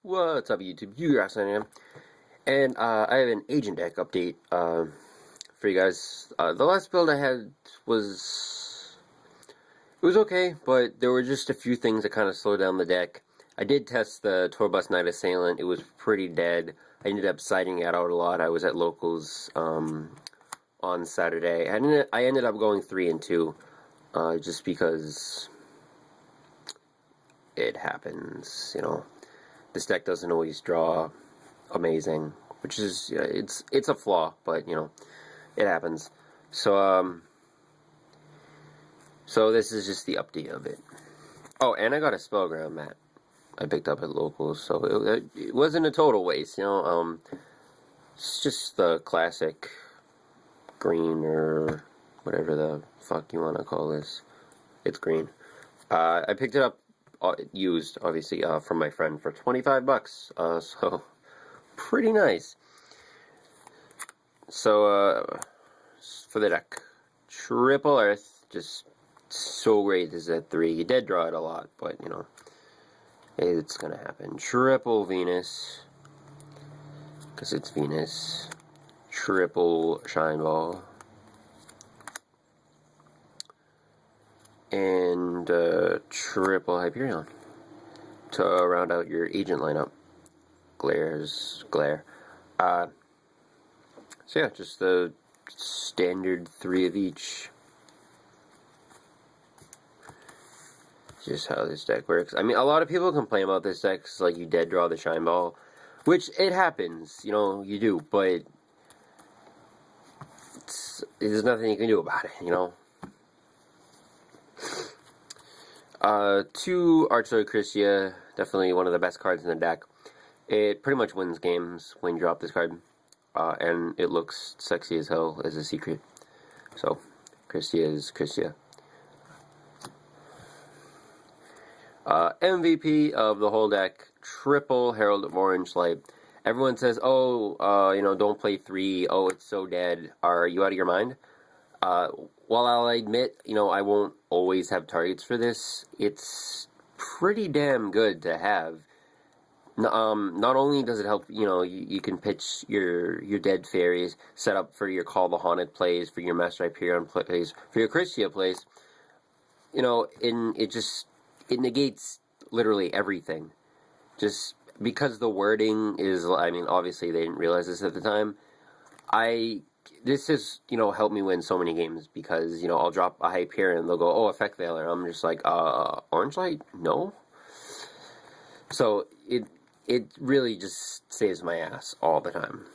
What's up, YouTube? You guys, I am. And I have an agent deck update for you guys. The last build I had was... It was okay, but there were just a few things that kind of slowed down the deck. I did test the Tourbus Night Assailant. It was pretty dead. I ended up siding it out a lot. I was at locals on Saturday. I ended up going 3-2 just because it happens, you know. This deck doesn't always draw amazing, which is it's a flaw, but you know, it happens. So so this is just the update of it. Oh, and I got a Spellground mat I picked up at locals, so it wasn't a total waste, you know. It's just the classic green or whatever the fuck you want to call this. It's green. I picked it up used, obviously, from my friend for 25 bucks. So pretty nice. So for the deck, Triple Earth, just so great is at 3. You dead draw it a lot, but you know, it's gonna happen. Triple Venus, because it's Venus. Triple Shine Ball. And triple Hyperion to round out your agent lineup. Glare. So yeah, just the standard 3 of each. Just how this deck works. I mean, a lot of people complain about this deck, 'cause, like, you dead draw the Shine Ball, which it happens, you know, you do, but there's nothing you can do about it, you know. 2 Archlord Christia, definitely one of the best cards in the deck. It pretty much wins games when you drop this card, and it looks sexy as hell as a secret. So, Christia is Christia. MVP of the whole deck, triple Herald of Orange Light. Everyone says, oh, you know, don't play 3, oh, it's so dead, are you out of your mind? While I'll admit, you know, I won't always have targets for this, it's pretty damn good to have. Not only does it help, you know, you can pitch your dead fairies, set up for your Call the Haunted plays, for your Master Hyperion plays, for your Christia plays, you know, it negates literally everything. Just because the wording is, I mean, obviously they didn't realize this at the time, this has, you know, helped me win so many games, because, you know, I'll drop a Hyperion and they'll go, oh, Effect Veiler. I'm just like, Orange Light? No? So, it really just saves my ass all the time.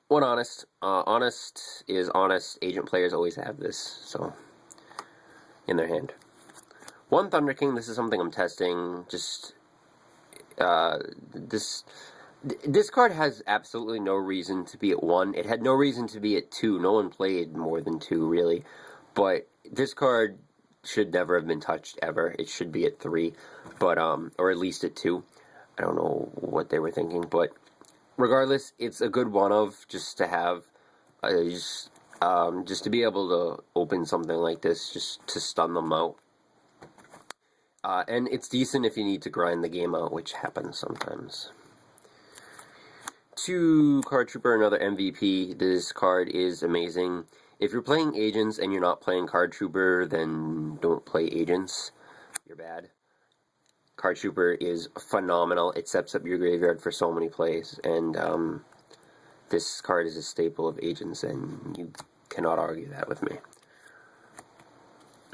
One honest. Honest is honest. Agent players always have this, so, in their hand. 1 Thunder King, this is something I'm testing, just, this card has absolutely no reason to be at 1. It had no reason to be at 2. No one played more than 2, really. But this card should never have been touched, ever. It should be at 3, but, or at least at 2. I don't know what they were thinking, but regardless, it's a good one-of, just to have, just to be able to open something like this, just to stun them out. And it's decent if you need to grind the game out, which happens sometimes. 2 Card Trooper, another MVP. This card is amazing. If you're playing Agents and you're not playing Card Trooper, then don't play Agents. You're bad. Card Trooper is phenomenal. It sets up your graveyard for so many plays, and this card is a staple of Agents, and you cannot argue that with me.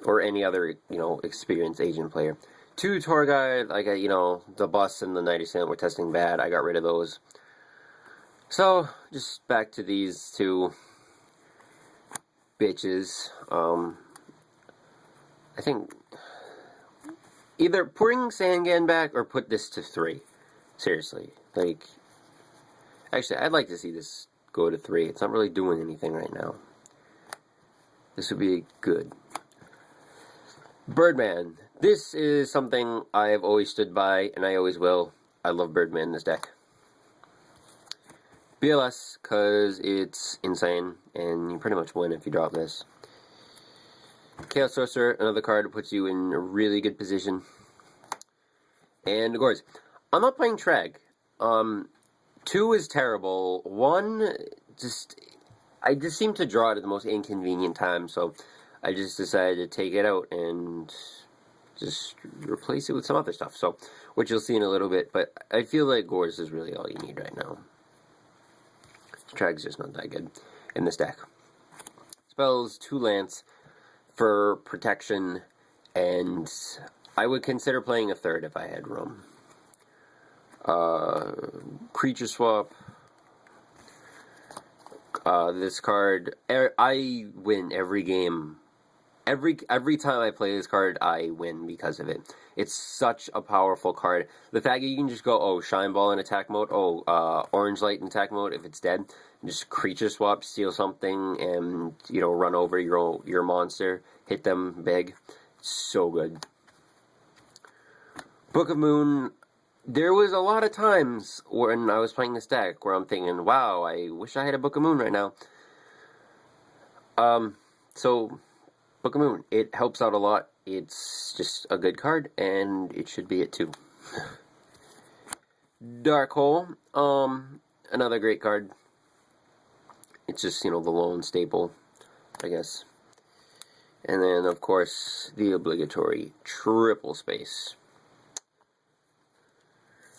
Or any other, you know, experienced Agent player. 2 Torguide, like, you know, the Bus and the Night Assailant were testing bad. I got rid of those. So, just back to these 2 bitches. I think either bring Sangan back or put this to 3. Seriously. Like, actually, I'd like to see this go to 3. It's not really doing anything right now. This would be good. Birdman. This is something I've always stood by, and I always will. I love Birdman in this deck. BLS, because it's insane, and you pretty much win if you drop this. Chaos Sorcerer, another card that puts you in a really good position. And of course, I'm not playing Treg. 2 is terrible. 1, I just seem to draw it at the most inconvenient time, so I just decided to take it out and just replace it with some other stuff. So, which you'll see in a little bit, but I feel like Gorz is really all you need right now. Treg's just not that good in this deck. Spells 2 Lance for protection, and I would consider playing a 3rd if I had room. Creature swap. This card, I win every game. Every time I play this card, I win because of it. It's such a powerful card. The fact that you can just go, oh, Shine Ball in attack mode, Orange Light in attack mode if it's dead, just creature swap, steal something, and run over your monster, hit them big. So good. Book of Moon. There was a lot of times when I was playing this deck where I'm thinking, wow, I wish I had a Book of Moon right now. So, Book of Moon, it helps out a lot. It's just a good card, and it should be it too. Dark Hole, another great card. It's just, the lone staple, I guess. And then, of course, the obligatory triple space.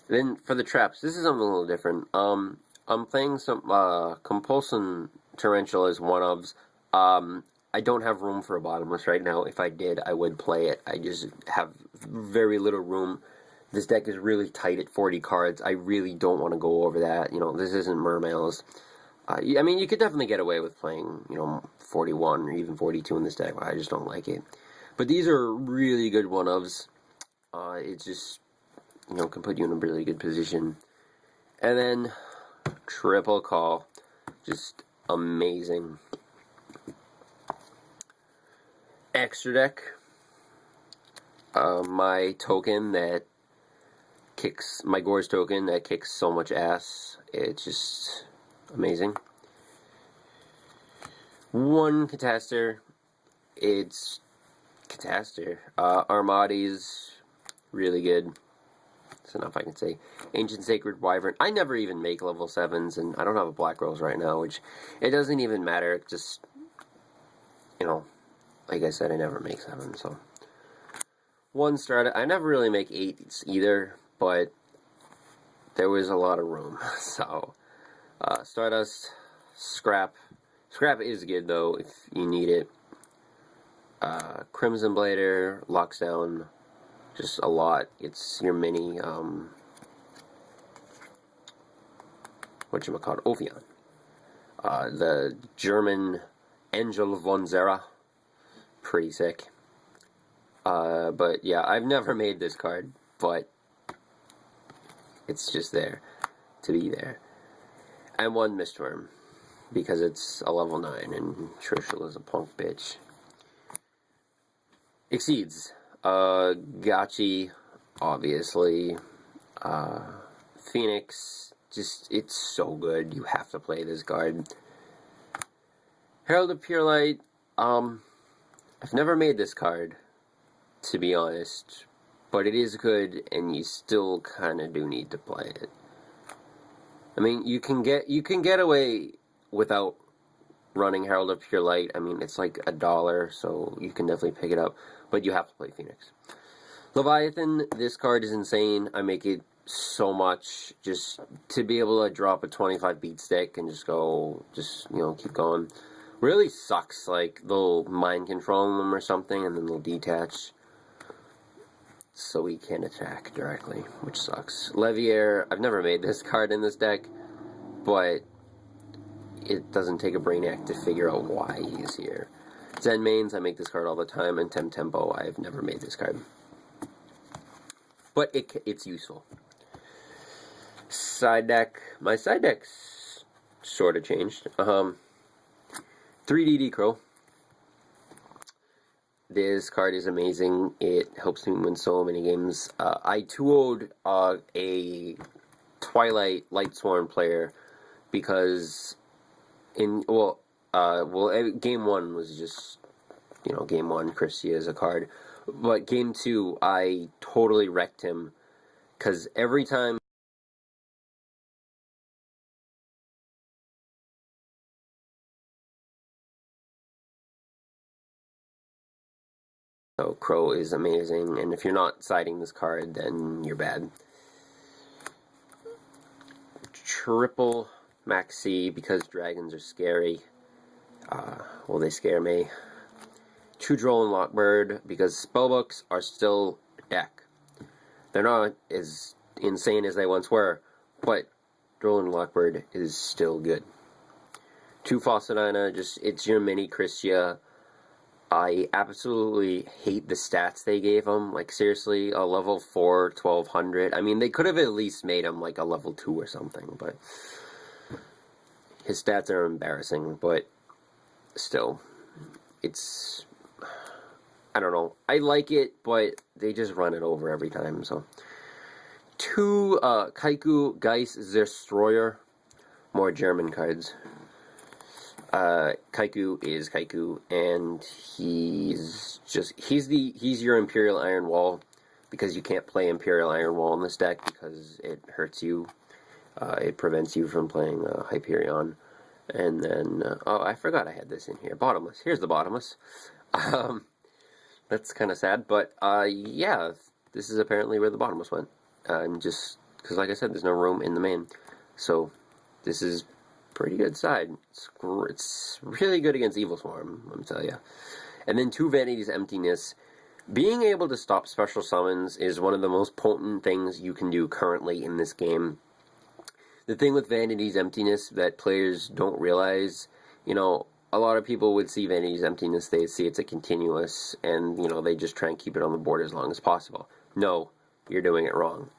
Then for the traps, this is something a little different. I'm playing some Compulsion Torrential as one ofs. I don't have room for a bottomless right now. If I did, I would play it. I just have very little room. This deck is really tight at 40 cards. I really don't want to go over that. This isn't Mermails. I mean, you could definitely get away with playing, 41 or even 42 in this deck, but I just don't like it. But these are really good one-ofs. It's just, can put you in a really good position. And then, Triple Call. Just amazing. Extra deck. My token that kicks, my Gorz token that kicks so much ass. It's just amazing. 1 Catastor. It's Catastor. Armades, really good. That's enough I can say. Ancient Sacred Wyvern. I never even make level 7s, and I don't have a Black Rose right now, which it doesn't even matter. It just, like I said, I never make 7, so. 1 Strata. I never really make 8s either, but there was a lot of room, so. Stardust, Scrap. Scrap is good, though, if you need it. Crimson Blader, locks down just a lot. It's your mini, whatchamacallit, Ophion. The German Angel von Zera. Pretty sick. But yeah, I've never made this card, but it's just there to be there. And 1 Mistworm, because it's a level 9, and Trishul is a punk bitch. Exceeds. Gotchi, obviously. Phoenix, it's so good. You have to play this card. Herald of Pure Light. I've never made this card, to be honest, but it is good, and you still kind of do need to play it. I mean, you can get away without running Herald of Pure Light. I mean, it's like $1, so you can definitely pick it up, but you have to play Phoenix. Leviathan, this card is insane. I make it so much just to be able to drop a 25 beat stick and just keep going. Really sucks, like, they'll mind control them or something, and then they'll detach, so he can't attack directly, which sucks. Leviair, I've never made this card in this deck, but it doesn't take a brainiac to figure out why he's here. Zen Mains, I make this card all the time, and Tempo, I've never made this card. But it's useful. Side deck, my side deck's sort of changed. 3DD Crow. This card is amazing. It helps me win so many games. I 2-0'd a Twilight Lightsworn player because game 1 was just, game 1, Christia is a card. But game 2, I totally wrecked him because every time so Crow is amazing, and if you're not siding this card, then you're bad. Triple Maxi, because dragons are scary. Well, they scare me. 2 Droll and Lockbird, because spellbooks are still a deck. They're not as insane as they once were, but Droll and Lockbird is still good. 2 Fawcettina, just, it's your mini Christia. I absolutely hate the stats they gave him. Like, seriously, a level 4, 1200. I mean, they could have at least made him like a level 2 or something, but his stats are embarrassing, but still, it's, I don't know. I like it, but they just run it over every time, so. 2 Kaiku Geist Zerstrewer, more German cards. Kaiku is Kaiku, and he's your Imperial Iron Wall, because you can't play Imperial Iron Wall in this deck because it hurts you. It prevents you from playing Hyperion. And then, oh, I forgot I had this in here. Bottomless. Here's the Bottomless. That's kind of sad, but yeah, this is apparently where the Bottomless went. Just because, like I said, there's no room in the main, so this is pretty good side. It's really good against Evil Swarm, let me tell you. And then 2 Vanity's Emptiness. Being able to stop special summons is one of the most potent things you can do currently in this game. The thing with Vanity's Emptiness that players don't realize, you know, a lot of people would see Vanity's Emptiness, they see it's a continuous, and, you know, they just try and keep it on the board as long as possible. No, you're doing it wrong.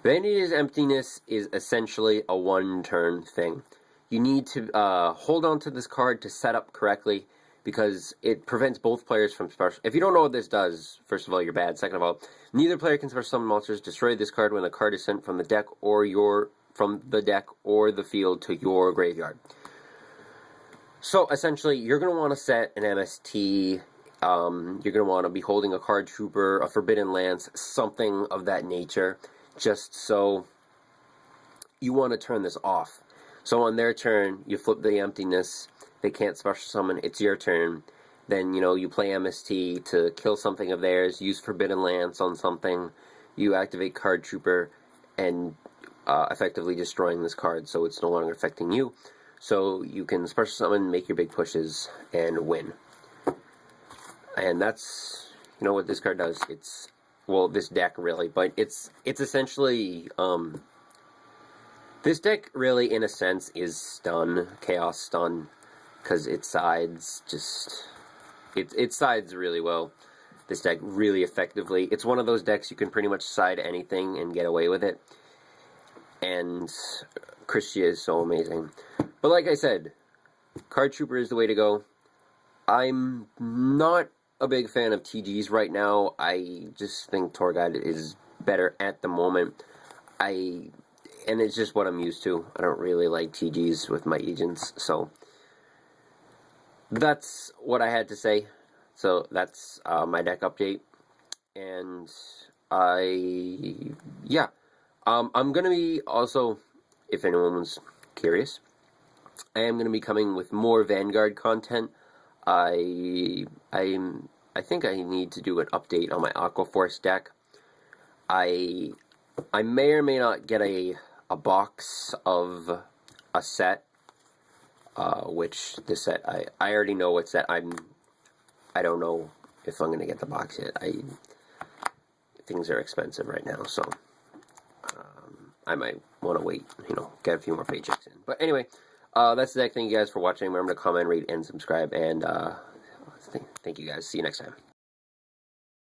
Vanity's Emptiness is essentially a 1-turn thing. You need to hold on to this card to set up correctly, because it prevents both players from special. If you don't know what this does, first of all, you're bad. Second of all, neither player can special summon monsters. Destroy this card when the card is sent from the deck or the field to your graveyard. So essentially, you're going to want to set an MST. You're going to want to be holding a Card Trooper, a Forbidden Lance, something of that nature, just so you want to turn this off. So on their turn, you flip the Emptiness. They can't special summon. It's your turn. Then, you know, you play MST to kill something of theirs. Use Forbidden Lance on something. You activate Card Trooper and effectively destroying this card, so it's no longer affecting you. So you can special summon, make your big pushes, and win. And that's, you know, what this card does. It's, well, this deck really, but it's essentially, this deck really, in a sense, is stun, Chaos Stun, because it sides just, it sides really well. This deck really effectively. It's one of those decks you can pretty much side anything and get away with it. And Christia is so amazing. But like I said, Card Trooper is the way to go. I'm not a big fan of TGs right now. I just think Torguide is better at the moment. And it's just what I'm used to. I don't really like TGs with my agents, so that's what I had to say. So that's my deck update. And I'm going to be also, if anyone was curious, I am going to be coming with more Vanguard content. I think I need to do an update on my Aqua Force deck. I may or may not get a box of a set, which this set, I already know what set I don't know if I'm going to get the box yet. Things are expensive right now, so I might want to wait, you know, get a few more paychecks in. But anyway, that's the deck. Thank you guys for watching. Remember to comment, rate, and subscribe, and thank you guys. See you next time.